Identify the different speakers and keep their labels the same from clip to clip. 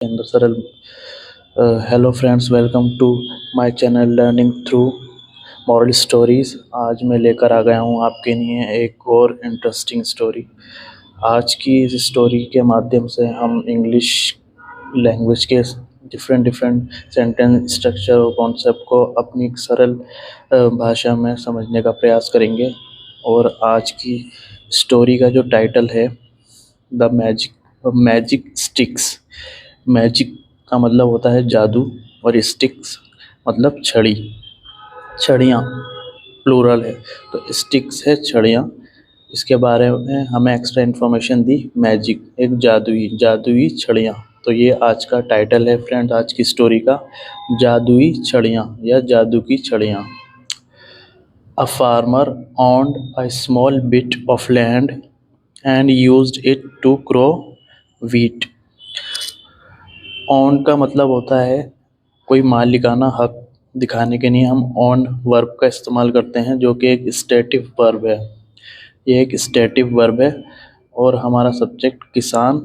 Speaker 1: अंदर सरल। Hello friends, welcome to my channel learning through moral stories. आज मैं लेकर आ गया हूँ आपके लिए एक और इंटरेस्टिंग स्टोरी। आज की इस स्टोरी के माध्यम से हम इंग्लिश लैंग्वेज के डिफरेंट डिफरेंट सेंटेंस स्ट्रक्चर और कॉन्सेप्ट को अपनी एक सरल भाषा में समझने का प्रयास करेंगे। और आज की स्टोरी का जो टाइटल है द मैजिक स्टिक्स। मैजिक का मतलब होता है जादू और स्टिक्स मतलब छड़ी, छड़ियाँ प्लूरल है। तो स्टिक्स है छड़ियाँ। इसके बारे में हमें एक्स्ट्रा इन्फॉर्मेशन दी मैजिक, एक जादुई जादुई छड़ियाँ। तो ये आज का टाइटल है फ्रेंड्स, आज की स्टोरी का, जादुई छड़ियाँ या जादू की छड़ियाँ। A farmer owned a small bit of land and used it to grow wheat. Own का मतलब होता है कोई मालिकाना हक दिखाने के लिए हम ऑन वर्ब का इस्तेमाल करते हैं, जो कि एक स्टेटिव वर्ब है। ये एक स्टेटिव वर्ब है और हमारा सब्जेक्ट किसान।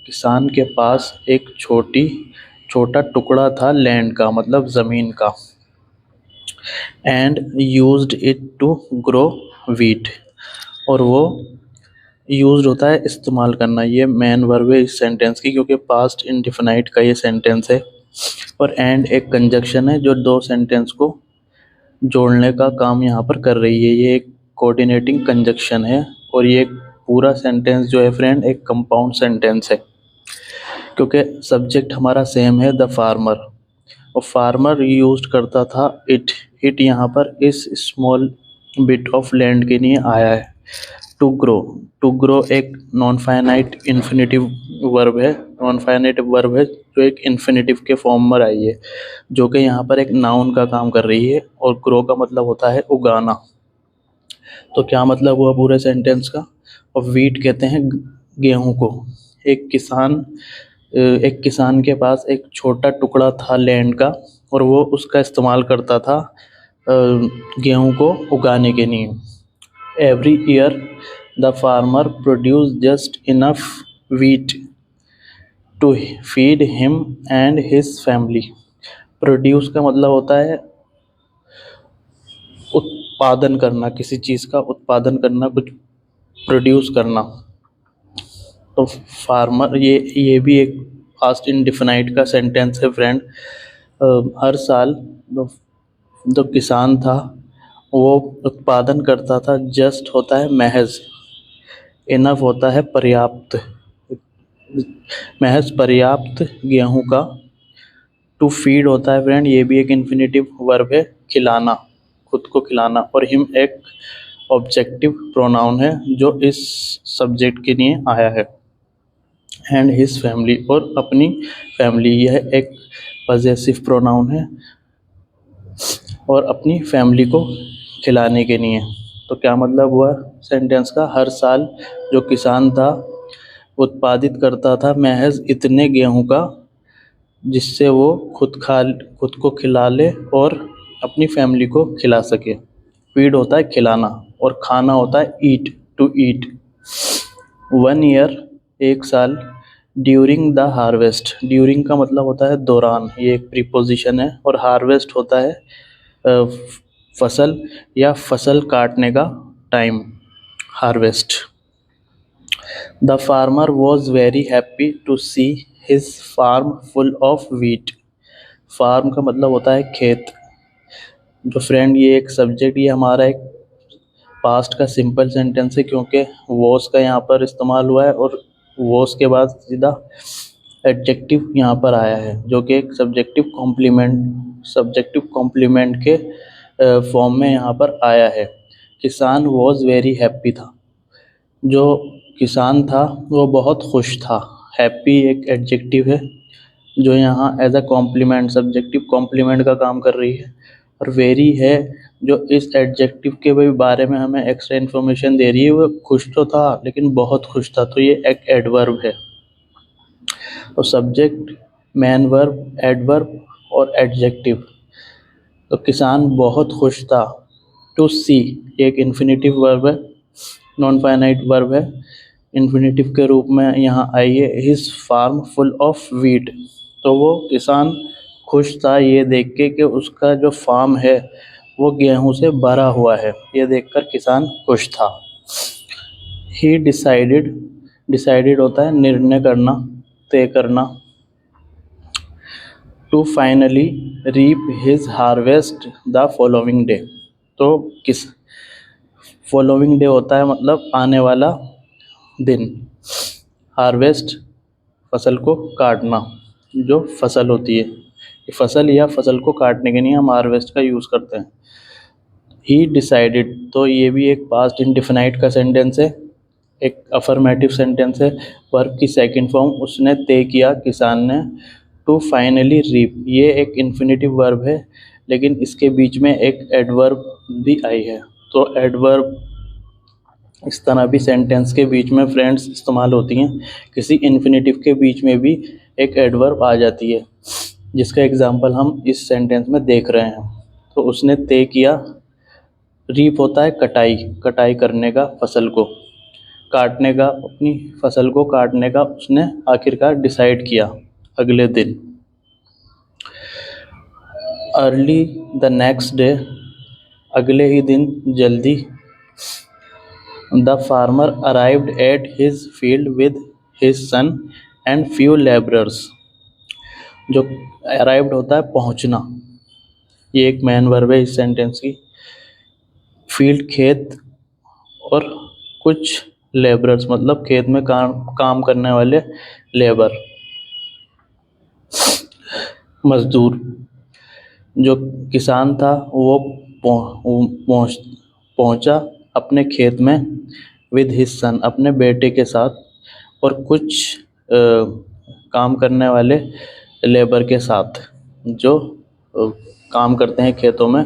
Speaker 1: किसान के पास एक छोटा टुकड़ा था लैंड का, मतलब ज़मीन का। And used it to grow wheat, और वो यूज्ड होता है इस्तेमाल करना। ये मेन वर्ब है इस सेंटेंस की, क्योंकि पास्ट इंडिफिनाइट का ये सेंटेंस है। और एंड एक कंजक्शन है जो दो सेंटेंस को जोड़ने का काम यहाँ पर कर रही है। ये एक कोऑर्डिनेटिंग कंजक्शन है और ये पूरा सेंटेंस जो है फ्रेंड एक कंपाउंड सेंटेंस है, क्योंकि सब्जेक्ट हमारा सेम है द फार्मर, और फार्मर यूज करता था इट। इट यहाँ पर इस स्मॉल बिट ऑफ लैंड के लिए आया है। टू ग्रो, टू ग्रो एक नॉन फाइनाइट इन्फिनेटिव वर्ब है। नॉन फाइनाइट वर्ब है जो एक इन्फिनेटिव के फॉर्म में आई है, जो कि यहाँ पर एक नाउन का काम कर रही है। और ग्रो का मतलब होता है उगाना। तो क्या मतलब हुआ पूरे सेंटेंस का? और वीट कहते हैं गेहूं को। एक किसान एक किसान के पास एक छोटा टुकड़ा था लैंड का, और वो उसका इस्तेमाल करता था गेहूं को उगाने के लिए। Every year the farmer produce just enough wheat to feed him and his family. Produce का मतलब होता है उत्पादन करना, किसी चीज़ का उत्पादन करना, कुछ प्रोड्यूस करना। तो फार्मर, ये भी एक पास्ट इंडिफिनाइट का सेंटेंस है फ्रेंड। हर साल जो जो किसान था वो उत्पादन करता था। जस्ट होता है महज, इनफ होता है पर्याप्त, महज पर्याप्त गेहूं का। टू फीड होता है फ्रेंड, ये भी एक इन्फिनेटिव वर्ब है, खिलाना, खुद को खिलाना। और हिम एक ऑब्जेक्टिव प्रोनाउन है जो इस सब्जेक्ट के लिए आया है। एंड हिज फैमिली, और अपनी फैमिली, यह एक पजेसिव प्रोनाउन है और अपनी फैमिली को खिलाने के लिए। तो क्या मतलब हुआ सेंटेंस का? हर साल जो किसान था उत्पादित करता था महज इतने गेहूं का जिससे वो खुद को खिला ले और अपनी फैमिली को खिला सके। फीड होता है खिलाना और खाना होता है ईट, टू ईट। वन ईयर एक साल। ड्यूरिंग द हार्वेस्ट, ड्यूरिंग का मतलब होता है दौरान, ये एक प्रीपोजिशन है। और हार्वेस्ट होता है फसल या फसल काटने का time, harvest. The farmer was very happy to see his farm full of wheat. Farm का मतलब होता है खेत। जो फ्रेंड ये एक सब्जेक्ट, ये हमारा एक पास्ट का सिंपल सेंटेंस है, क्योंकि वॉस का यहाँ पर इस्तेमाल हुआ है और वॉस के बाद सीधा एडजेक्टिव यहाँ पर आया है, जो कि एक सब्जेक्टिव कॉम्प्लीमेंट के फॉर्म में यहाँ पर आया है। किसान वॉज वेरी हैप्पी था, जो किसान था वो बहुत खुश था। हैप्पी एक एडजेक्टिव है जो यहाँ as a complement, subjective complement का काम कर रही है। और वेरी है जो इस एडजेक्टिव के भी बारे में हमें एक्स्ट्रा इन्फॉर्मेशन दे रही है। वो खुश तो था लेकिन बहुत खुश था, तो ये एक एडवर्ब है। तो सब्जेक्ट, मेन वर्ब, एडवर्ब और एडजेक्टिव। तो किसान बहुत खुश था। टू सी एक इन्फिनेटिव वर्ब है, नॉन फाइनाइट वर्ब है। इन्फिनेटिव के रूप में यहाँ आई है his farm full of wheat. तो वो किसान खुश था ये देख के कि उसका जो फार्म है वो गेहूं से भरा हुआ है, ये देखकर किसान खुश था। ही डिसाइडेड, डिसाइडेड होता है निर्णय करना, तय करना। To finally reap his harvest the following day. तो किस फॉलोइंग डे होता है मतलब आने वाला दिन। हार्वेस्ट फसल को काटना, जो फसल होती है, फसल या फसल को काटने के लिए हम हार्वेस्ट का यूज़ करते हैं। ही डिसाइडेड, तो ये भी एक पास्ट इंडेफिनाइट का सेंटेंस है, एक अफर्मेटिव सेंटेंस है। वर्ब की सेकंड फॉर्म उसने तय किया किसान ने। टू फाइनली रीप, ये एक इन्फिनेटिव वर्ब है लेकिन इसके बीच में एक एडवर्ब भी आई है। तो एडवर्ब इस तरह भी सेंटेंस के बीच में फ्रेंड्स इस्तेमाल होती हैं। किसी इन्फिनेटिव के बीच में भी एक एडवर्ब आ जाती है, जिसका एग्जांपल हम इस सेंटेंस में देख रहे हैं। तो उसने तय किया, रीप होता है कटाई, कटाई करने का, फसल को काटने का, अपनी फसल को काटने का उसने आखिरकार डिसाइड किया अगले दिन। अर्ली द नेक्स्ट डे, अगले ही दिन जल्दी। The farmer arrived at his field with his son and few labourers. जो अराइव्ड होता है पहुंचना, ये एक मेन वर्ब है इस सेंटेंस की। फील्ड खेत, और कुछ लेबरर्स मतलब खेत में काम करने वाले लेबर, मजदूर। जो किसान था वो पहुंचा अपने खेत में विद हिज सन, अपने बेटे के साथ, और कुछ काम करने वाले लेबर के साथ, जो काम करते हैं खेतों में,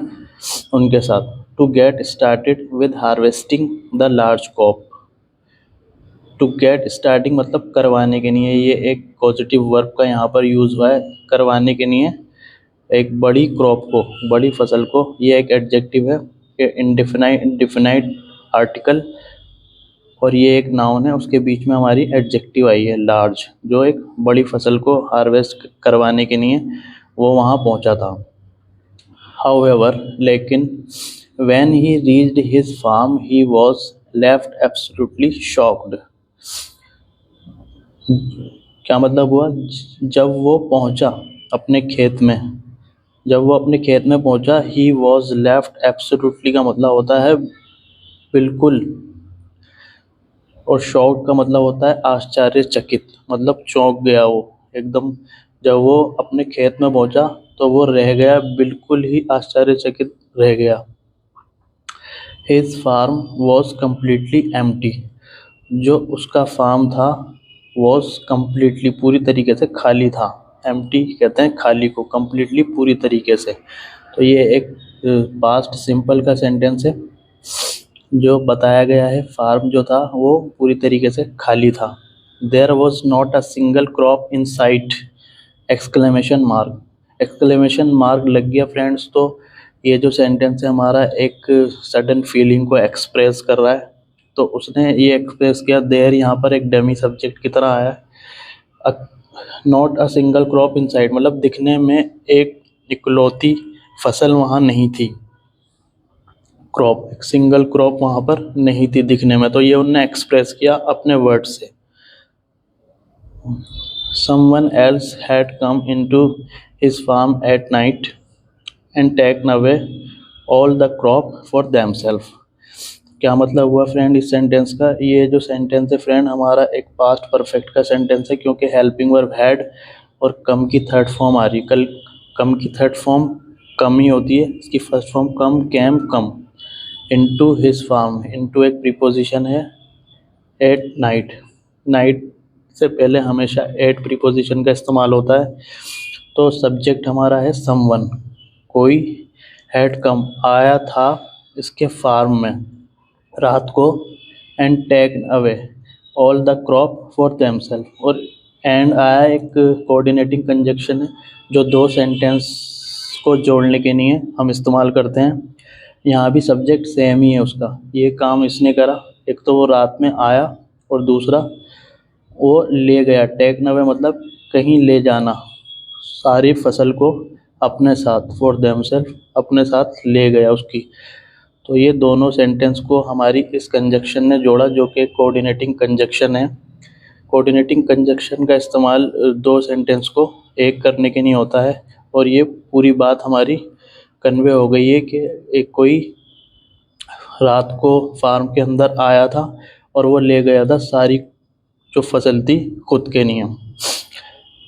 Speaker 1: उनके साथ। To get started with harvesting the large crop. To get starting मतलब करवाने के लिए, ये एक पॉजिटिव वर्ब का यहाँ पर यूज़ हुआ है, करवाने के लिए एक बड़ी क्रॉप को, बड़ी फसल को। ये एक एडजेक्टिव है, इंडेफिनाइट आर्टिकल, और ये एक नाउन है, उसके बीच में हमारी एडजेक्टिव आई है लार्ज, जो एक बड़ी फसल को हार्वेस्ट करवाने के लिए वो वहाँ पहुँचा था। However, लेकिन when he reached his farm he was left absolutely shocked। क्या मतलब हुआ, जब वो पहुंचा अपने खेत में, जब वो अपने खेत में पहुंचा, he was left absolutely का मतलब होता है बिल्कुल, और शॉक्ड का मतलब होता है आश्चर्यचकित, मतलब चौंक गया वो एकदम। जब वो अपने खेत में पहुंचा तो वो रह गया, बिल्कुल ही आश्चर्यचकित रह गया। His farm was completely empty। जो उसका फार्म था was completely पूरी तरीके से खाली था। empty कहते हैं खाली को, completely पूरी तरीके से। तो ये एक पास्ट सिंपल का सेंटेंस है जो बताया गया है, फार्म जो था वो पूरी तरीके से खाली था। There was not a single crop in sight। Exclamation mark, exclamation mark लग गया फ्रेंड्स। तो ये जो सेंटेंस है हमारा एक सडन फीलिंग को एक्सप्रेस कर रहा है। तो उसने ये एक्सप्रेस किया, देयर यहाँ पर एक डमी सब्जेक्ट की तरह आया है। Not a single crop in side मतलब दिखने में एक इकलौती फसल वहाँ नहीं थी। क्रॉप, एक सिंगल क्रॉप वहाँ पर नहीं थी दिखने में, तो ये उन्होंने एक्सप्रेस किया अपने वर्ड से। Someone else had come into his farm at night and taken away all the crop for themselves। क्या मतलब हुआ फ्रेंड इस सेंटेंस का, ये जो सेंटेंस है फ्रेंड हमारा एक पास्ट परफेक्ट का सेंटेंस है, क्योंकि हेल्पिंग वर्ब हैड और कम की थर्ड फॉर्म आ रही। कल कम की थर्ड फॉर्म कम ही होती है, इसकी फर्स्ट फॉर्म कम, कैम, कम। इनटू हिज फार्म, इनटू एक प्रीपोजिशन है, एट नाइट, नाइट से पहले हमेशा एट प्रीपोजिशन का इस्तेमाल होता है। तो सब्जेक्ट हमारा है समवन, कोई, हैड कम आया था इसके फार्म में रात को, and take away all the crop for themselves, और एंड आया एक कोऑर्डिनेटिंग कंजक्शन है जो दो सेंटेंस को जोड़ने के लिए हम इस्तेमाल करते हैं। यहाँ भी सब्जेक्ट सेम ही है उसका, ये काम इसने करा, एक तो वो रात में आया और दूसरा वो ले गया, टेकन अवे मतलब कहीं ले जाना, सारी फसल को अपने साथ, फॉर देमसेल्फ, अपने साथ ले गया उसकी। तो ये दोनों सेंटेंस को हमारी इस कंजक्शन ने जोड़ा, जो कि कोऑर्डिनेटिंग कंजक्शन है। कोऑर्डिनेटिंग कंजक्शन का इस्तेमाल दो सेंटेंस को एक करने के नहीं होता है, और ये पूरी बात हमारी कन्वे हो गई है कि एक कोई रात को फार्म के अंदर आया था और वो ले गया था सारी जो फसल थी खुद के नियम।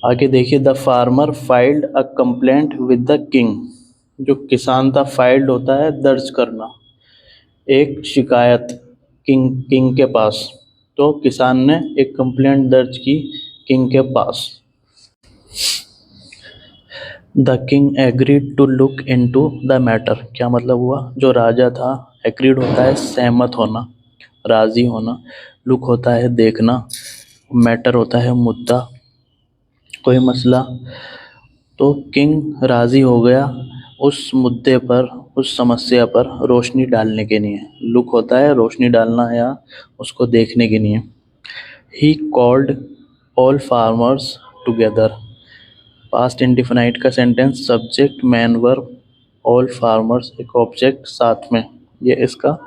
Speaker 1: आगे देखिए, the farmer filed a complaint with the king. जो किसान था, फाइल्ड होता है दर्ज करना, एक शिकायत किंग के पास। तो किसान ने एक कंप्लेंट दर्ज की किंग के पास। The king agreed to look into the matter. क्या मतलब हुआ? जो राजा था, एग्रीड होता है सहमत होना, राजी होना, लुक होता है देखना, मैटर होता है मुद्दा, कोई मसला। तो किंग राजी हो गया उस मुद्दे पर, उस समस्या पर रोशनी डालने के लिए। लुक होता है रोशनी डालना या उसको देखने के लिए। He called all farmers together. Past indefinite का sentence, subject main verb, all farmers एक ऑब्जेक्ट साथ में, ये इसका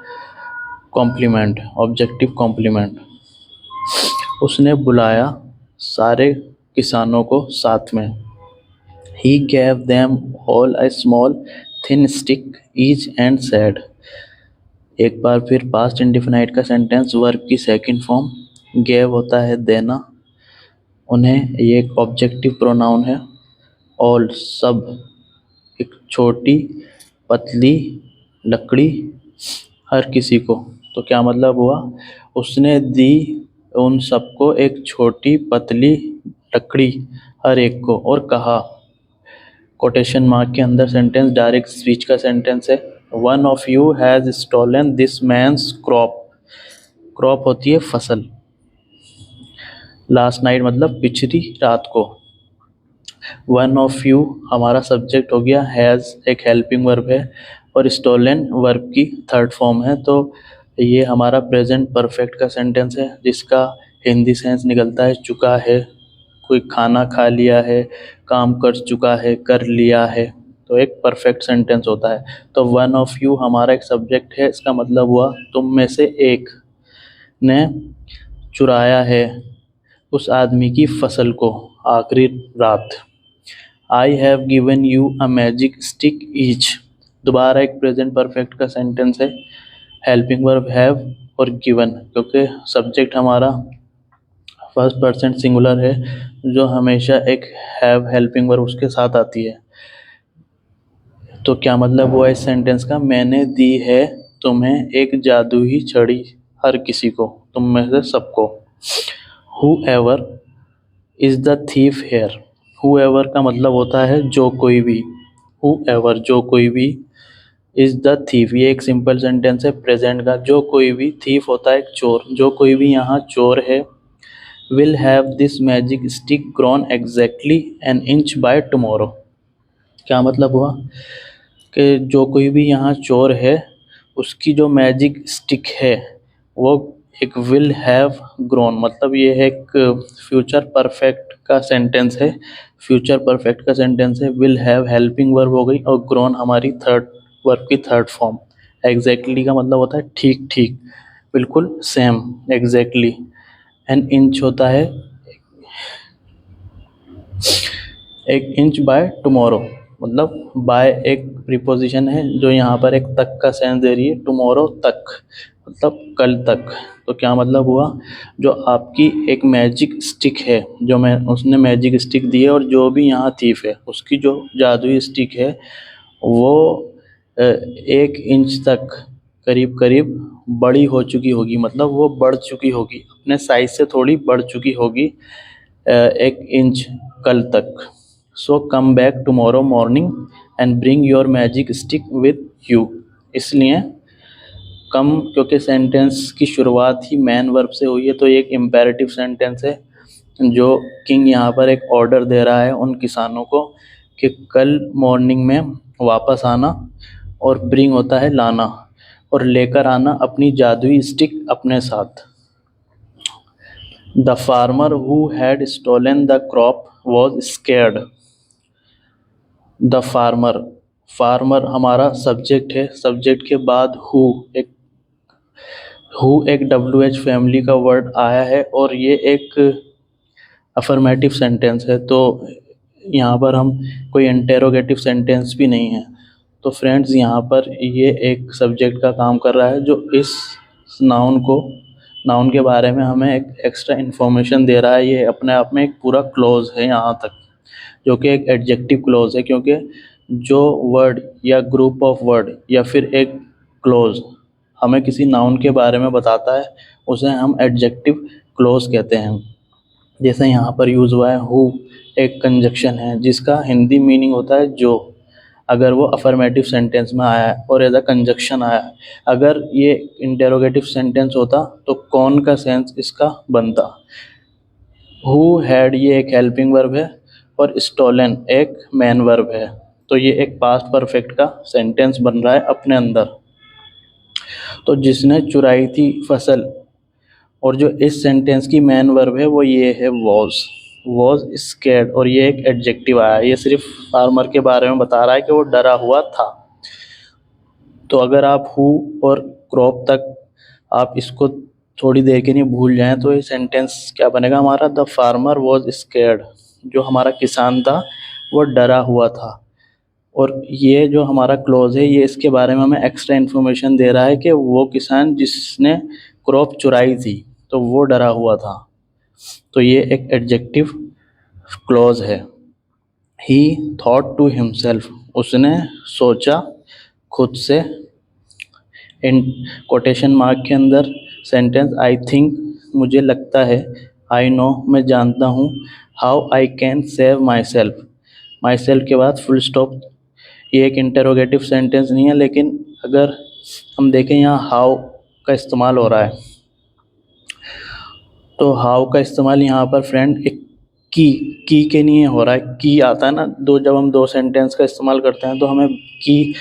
Speaker 1: कॉम्प्लीमेंट, ऑब्जेक्टिव कॉम्प्लीमेंट। उसने बुलाया सारे किसानों को साथ में। He gave them all a small thin stick each and said। एक बार फिर पास्ट इंडिफिनाइट का सेंटेंस, वर्ब की सेकंड फॉर्म, gave होता है देना, उन्हें, ये एक ऑब्जेक्टिव प्रोनाउन है, ऑल सब, एक छोटी पतली लकड़ी, हर किसी को। तो क्या मतलब हुआ? उसने दी उन सबको एक छोटी पतली लकड़ी, हर एक को, और कहा, कोटेशन मार्क के अंदर सेंटेंस, डायरेक्ट स्पीच का सेंटेंस है। One of you has stolen this man's crop. Crop होती है फसल। लास्ट नाइट मतलब पिछली रात को। वन ऑफ यू हमारा सब्जेक्ट हो गया, हैज़ एक हेल्पिंग वर्ब है, और स्टोलन वर्ब की थर्ड फॉर्म है। तो ये हमारा प्रेजेंट परफेक्ट का सेंटेंस है, जिसका हिंदी सेंस निकलता है चुका है, कोई खाना खा लिया है, काम कर चुका है, कर लिया है। तो एक परफेक्ट सेंटेंस होता है। तो वन ऑफ यू हमारा एक सब्जेक्ट है, इसका मतलब हुआ तुम में से एक ने चुराया है उस आदमी की फसल को आखिरी रात। I have given you a magic stick each. दोबारा एक प्रेजेंट परफेक्ट का सेंटेंस है, हेल्पिंग वर्ब हैव और गिवन, क्योंकि सब्जेक्ट हमारा फर्स्ट पर्सन सिंगुलर है, जो हमेशा एक हैव हेल्पिंग वर्ब उसके साथ आती है। तो क्या मतलब हुआ इस सेंटेंस का? मैंने दी है तुम्हें एक जादुई छड़ी, हर किसी को, तुम में से सबको। Whoever is the thief here. Whoever का मतलब होता है जो कोई भी। Whoever जो कोई भी, इज द थीफ ये एक सिंपल सेंटेंस है प्रेजेंट का। जो कोई भी, थीफ होता है एक चोर, जो कोई भी यहाँ चोर है। Will have this magic stick grown exactly an inch by tomorrow. क्या मतलब हुआ कि जो कोई भी यहाँ चोर है, उसकी जो मैजिक स्टिक है वो एक विल हैव ग्रोन, मतलब ये है एक फ्यूचर परफेक्ट का सेंटेंस है। फ्यूचर परफेक्ट का सेंटेंस है, विल हैव हेल्पिंग वर्ब हो गई, और ग्रोन हमारी थर्ड वर्ब की थर्ड फॉर्म। एग्जैक्टली का मतलब होता है ठीक ठीक, बिल्कुल सेम, एग्जैक्टली। एन इंच होता है एक इंच बाय टुमारो, मतलब बाय एक प्रीपोजिशन है जो यहाँ पर एक तक का सेंस दे रही है, टुमारो तक मतलब कल तक। तो क्या मतलब हुआ? जो आपकी एक मैजिक स्टिक है, जो मैं उसने मैजिक स्टिक दी है, और जो भी यहाँ थीफ है उसकी जो जादुई स्टिक है वो एक इंच तक करीब करीब बड़ी हो चुकी होगी, मतलब वो बढ़ चुकी होगी, अपने साइज से थोड़ी बढ़ चुकी होगी एक इंच कल तक। So come back tomorrow morning and bring your magic stick with you. इसलिए कम, क्योंकि सेंटेंस की शुरुआत ही मैन वर्ब से हुई है, तो ये एक इम्पेरेटिव सेंटेंस है, जो किंग यहाँ पर एक ऑर्डर दे रहा है उन किसानों को कि कल मॉर्निंग में वापस आना, और ब्रिंग होता है लाना, और लेकर आना अपनी जादुई स्टिक अपने साथ। The farmer who had stolen the crop was scared. The farmer, farmer हमारा सब्जेक्ट है, सब्जेक्ट के बाद एक WH फैमिली का वर्ड आया है और ये एक अफर्मेटिव सेंटेंस है, तो यहाँ पर हम कोई इंटेरोगेटिव सेंटेंस भी नहीं है। तो फ्रेंड्स यहाँ पर ये एक सब्जेक्ट का काम कर रहा है जो इस नाउन के बारे में हमें एक एक्स्ट्रा इन्फॉर्मेशन दे रहा है। ये अपने आप में एक पूरा क्लोज है यहाँ तक, जो कि एक एडजेक्टिव क्लोज है, क्योंकि जो वर्ड या ग्रुप ऑफ वर्ड या फिर एक क्लोज हमें किसी नाउन के बारे में बताता है उसे हम एडजेक्टिव क्लोज कहते हैं। जैसे यहाँ पर यूज़ हुआ है हु, एक कंजक्शन है जिसका हिंदी मीनिंग होता है जो, अगर वो अफर्मेटिव सेंटेंस में आया है और एज अ कंजक्शन आया है। अगर ये इंटेरोगेटिव सेंटेंस होता तो कौन का सेंस इसका बनता। हु हैड ये एक हेल्पिंग वर्ब है और स्टोलन एक मेन वर्ब है, तो ये एक पास्ट परफेक्ट का सेंटेंस बन रहा है अपने अंदर। तो जिसने चुराई थी फसल, और जो इस सेंटेंस की मेन वर्ब है वो ये है वॉज स्कैर्ड, और ये एक एडजेक्टिव आया है। ये सिर्फ फार्मर के बारे में बता रहा है कि वो डरा हुआ था। तो अगर आप हु और क्रॉप तक आप इसको थोड़ी देर के लिए भूल जाएं तो ये सेंटेंस क्या बनेगा हमारा, द फार्मर वॉज स्कैर्ड, जो हमारा किसान था वो डरा हुआ था। और ये जो हमारा क्लोज है ये इसके बारे में हमें एक्स्ट्रा इन्फॉर्मेशन दे रहा है कि वो किसान जिसने क्रॉप चुराई थी तो वो डरा हुआ था। तो ये एक एडजेक्टिव क्लोज है। ही थॉट टू हिमसेल्फ, उसने सोचा खुद से। इन कोटेशन मार्क के अंदर सेंटेंस आई थिंक, मुझे लगता है। आई नो, मैं जानता हूँ। How I can save my self, my self के बाद फुल स्टॉप। ये एक इंटेरोगेटिव सेंटेंस नहीं है, लेकिन अगर हम देखें यहाँ हाउ का इस्तेमाल हो रहा है, तो हाउ का इस्तेमाल यहाँ पर फ्रेंड एक की के लिए हो रहा है। की आता है ना, जब हम दो सेंटेंस का इस्तेमाल करते हैं तो हमें की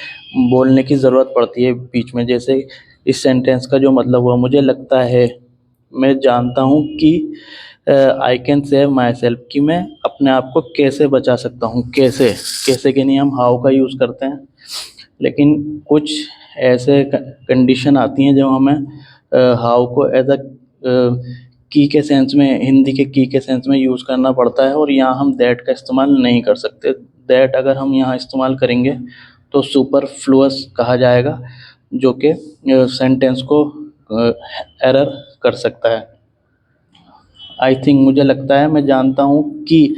Speaker 1: बोलने की ज़रूरत पड़ती है बीच में। जैसे इस सेंटेंस का जो मतलब हुआ, मुझे लगता है, मैं जानता हूँ कि I can save my self, कि मैं अपने आप को कैसे बचा सकता हूँ। कैसे के लिए हम हाउ का यूज़ करते हैं, लेकिन कुछ ऐसे कंडीशन आती हैं जब हमें हाउ को एज अ की के सेंस में, हिंदी के की के सेंस में यूज़ करना पड़ता है, और यहाँ हम दैट का इस्तेमाल नहीं कर सकते। दैट अगर हम यहाँ इस्तेमाल करेंगे तो सुपरफ्लुअस कहा जाएगा, जो कि सेंटेंस को एरर कर सकता है। आई थिंक, मुझे लगता है, मैं जानता हूँ कि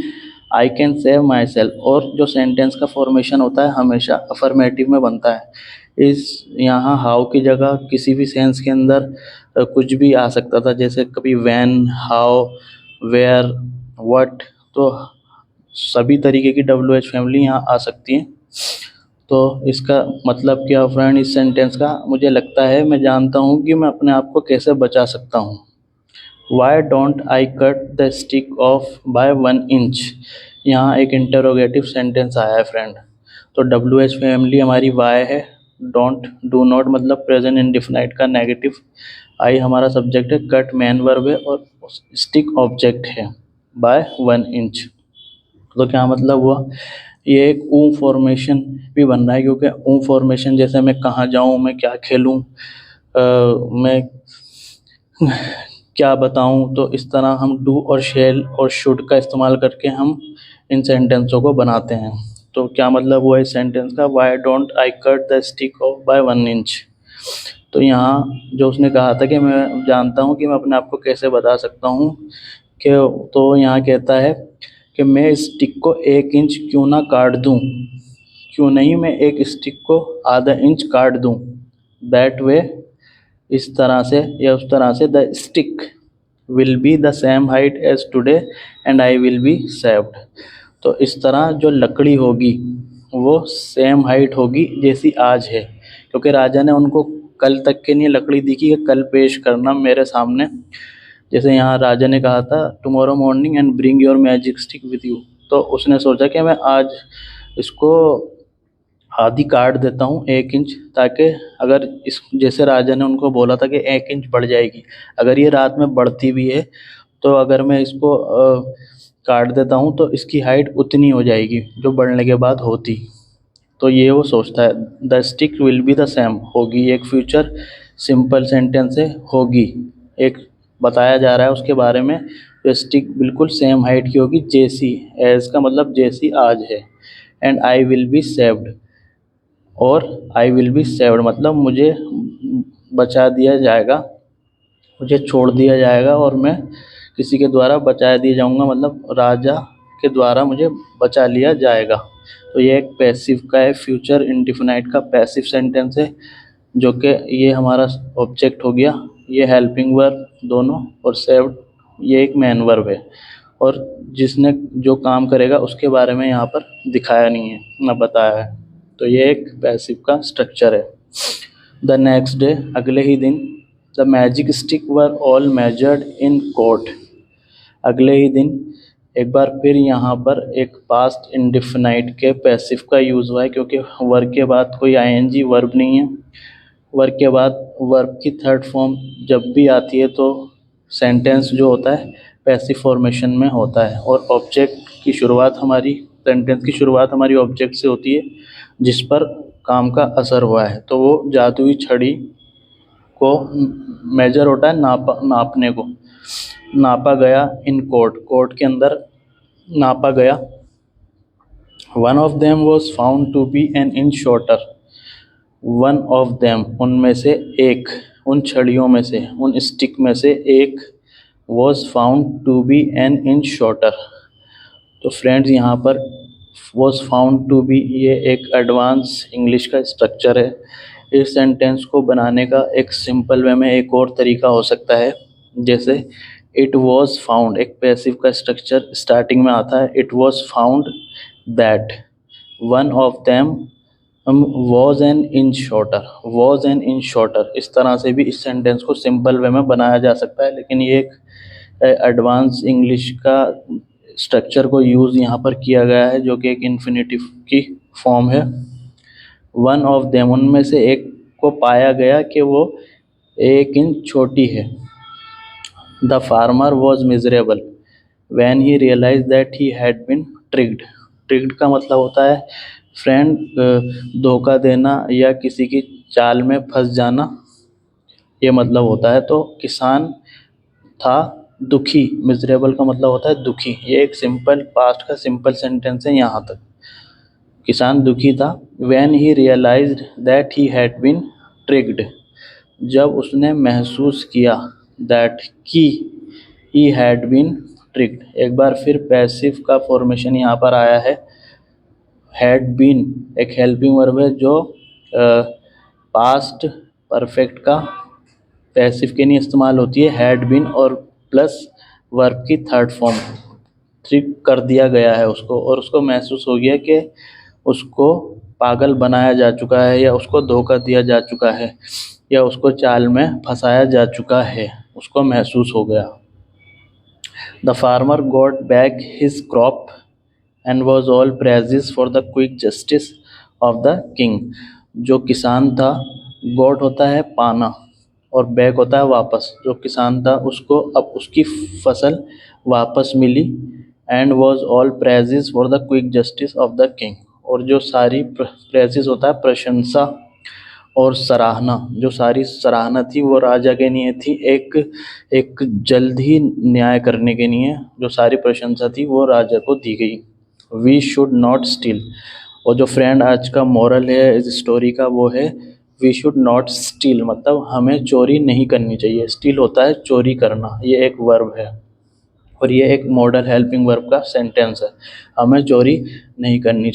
Speaker 1: I can save my self, और जो सेंटेंस का फॉर्मेशन होता है हमेशा अफर्मेटिव में बनता है। इस यहाँ हाउ की जगह किसी भी सेंस के अंदर कुछ भी आ सकता था, जैसे कभी व्हेन, हाउ, वेयर, व्हाट। तो सभी तरीके की WH फैमिली यहाँ आ सकती हैं। तो इसका मतलब क्या फ्रेंड इस सेंटेंस का, मुझे लगता है, मैं जानता हूँ कि मैं अपने आप को कैसे बचा सकता हूँ। Why don't I cut the stick off by 1 inch, यहाँ एक इंटरोगेटिव सेंटेंस आया है फ्रेंड। तो WH फैमिली हमारी वाई है, डोंट, डू नॉट मतलब प्रेजेंट इंडिफिनाइट का नेगेटिव, आई हमारा सब्जेक्ट है, कट मैन वर्ब है, और स्टिक ऑब्जेक्ट है, बाय 1 इंच। तो क्या मतलब हुआ, ये एक ऊ फॉर्मेशन भी बन रहा है, क्योंकि ऊ फॉर्मेशन जैसे मैं कहाँ जाऊँ, मैं क्या खेलूँ, मैं क्या बताऊं, तो इस तरह हम डू और शेल और शुड का इस्तेमाल करके हम इन सेंटेंसों को बनाते हैं। तो क्या मतलब हुआ इस सेंटेंस का, why don't I cut the stick off by 1 inch. तो यहाँ जो उसने कहा था कि मैं जानता हूँ कि मैं अपने आप को कैसे बता सकता हूँ, कि तो यहाँ कहता है कि मैं स्टिक को 1 इंच क्यों ना काट दूँ, क्यों नहीं मैं एक स्टिक को आधा इंच काट दूँ। दैट वे, इस तरह से या उस तरह से, the stick will be the same height as today and I will be saved. तो इस तरह जो लकड़ी होगी वो सेम हाइट होगी जैसी आज है, क्योंकि राजा ने उनको कल तक के लिए लकड़ी दी कि कल पेश करना मेरे सामने। जैसे यहाँ राजा ने कहा था tomorrow morning and bring your magic stick with you, तो उसने सोचा कि मैं आज इसको आधी काट देता हूँ 1 इंच, ताकि अगर इस, जैसे राजा ने उनको बोला था कि 1 इंच बढ़ जाएगी, अगर ये रात में बढ़ती भी है तो अगर मैं इसको काट देता हूँ तो इसकी हाइट उतनी हो जाएगी जो बढ़ने के बाद होती। तो ये वो सोचता है the stick will be the same, होगी, एक फ्यूचर सिंपल सेंटेंस है, होगी, एक बताया जा रहा है उसके बारे में। तो स्टिक बिल्कुल सेम हाइट की होगी, जैसी, एज का मतलब जैसी आज है। And I will be saved, और आई विल बी सेव्ड मतलब मुझे बचा दिया जाएगा, मुझे छोड़ दिया जाएगा और मैं किसी के द्वारा बचा दिया जाऊंगा, मतलब राजा के द्वारा मुझे बचा लिया जाएगा। तो ये एक पैसिव का है, फ्यूचर इंडिफिनाइट का पैसिव सेंटेंस है, जो कि ये हमारा ऑब्जेक्ट हो गया, ये हेल्पिंग वर्ब दोनों, और सेव्ड ये एक मेन वर्ब है। और जिसने जो काम करेगा उसके बारे में यहाँ पर दिखाया नहीं है, ना बताया है। तो ये एक पैसिव का स्ट्रक्चर है। द नेक्स्ट डे, अगले ही दिन, the magic stick were all measured in court. अगले ही दिन एक बार फिर यहाँ पर एक पास्ट इंडिफिनाइट के पैसिव का यूज़ हुआ है, क्योंकि वर्ब के बाद कोई आईएनजी वर्ब नहीं है। वर्ब के बाद वर्ब की थर्ड फॉर्म जब भी आती है तो सेंटेंस जो होता है पैसिव फॉर्मेशन में होता है, और ऑब्जेक्ट की शुरुआत हमारी, सेंटेंस की शुरुआत हमारी ऑब्जेक्ट से होती है जिस पर काम का असर हुआ है। तो वो जादुई छड़ी को मेजर होता है नापने को, नापा गया इन कोर्ट, कोर्ट के अंदर नापा गया। One of them was found to be an inch shorter. One of them उनमें से एक, उन छड़ियों में से, उन स्टिक में से एक, was found to be an inch shorter. तो फ्रेंड्स यहाँ पर वॉज फाउंड टू बी ये एक एडवांस इंग्लिश का स्ट्रक्चर है। इस सेंटेंस को बनाने का एक सिंपल वे में एक और तरीका हो सकता है, जैसे इट वॉज फाउंड, एक पैसिव का स्ट्रक्चर स्टार्टिंग में आता है, it was found that one of them was an inch shorter, was an inch shorter. इस तरह से भी इस सेंटेंस को सिंपल वे में बनाया जा सकता है, लेकिन ये एक एडवांस इंग्लिश का स्ट्रक्चर को यूज़ यहाँ पर किया गया है, जो कि एक इन्फिनेटिव की फॉर्म है। वन ऑफ देम उनमें से एक को पाया गया कि वो एक इंच छोटी है। The farmer was miserable when he realise that he had been tricked. Tricked का मतलब होता है फ्रेंड धोखा देना या किसी की चाल में फंस जाना, ये मतलब होता है। तो किसान था दुखी, मिजरेबल का मतलब होता है दुखी। ये एक सिंपल पास्ट का सिंपल सेंटेंस है यहाँ तक। किसान दुखी था when he realised that he had been tricked, जब उसने महसूस किया दैट कि ही हैड बीन ट्रिक्ड। एक बार फिर पैसिव का फॉर्मेशन यहाँ पर आया है। हैड बीन एक हेल्पिंग वर्ब है जो पास्ट परफेक्ट का पैसिव के लिए इस्तेमाल होती है, हैड बीन और प्लस वर्ब की थर्ड फॉर्म, ट्रिक कर दिया गया है उसको, और उसको महसूस हो गया कि उसको पागल बनाया जा चुका है, या उसको धोखा दिया जा चुका है, या उसको चाल में फंसाया जा चुका है, उसको महसूस हो गया। The farmer got back his crop and was all praises for the quick justice of the king. जो किसान था, गॉट होता है पाना और बैक होता है वापस। जो किसान था उसको अब उसकी फसल वापस मिली, and was all praises for the quick justice of the king. और जो सारी प्रेजेस होता है प्रशंसा और सराहना, जो सारी सराहना थी वो राजा के लिए थी, एक जल्द ही न्याय करने के लिए जो सारी प्रशंसा थी वो राजा को दी गई। वी शुड नॉट स्टील, और जो फ्रेंड आज का मॉरल है इस स्टोरी का वो है वी शुड नॉट स्टील, मतलब हमें चोरी नहीं करनी चाहिए। स्टील होता है चोरी करना, ये एक वर्ब है और ये एक मॉडल हेल्पिंग वर्ब का सेंटेंस है। हमें चोरी नहीं करनी चाहिए।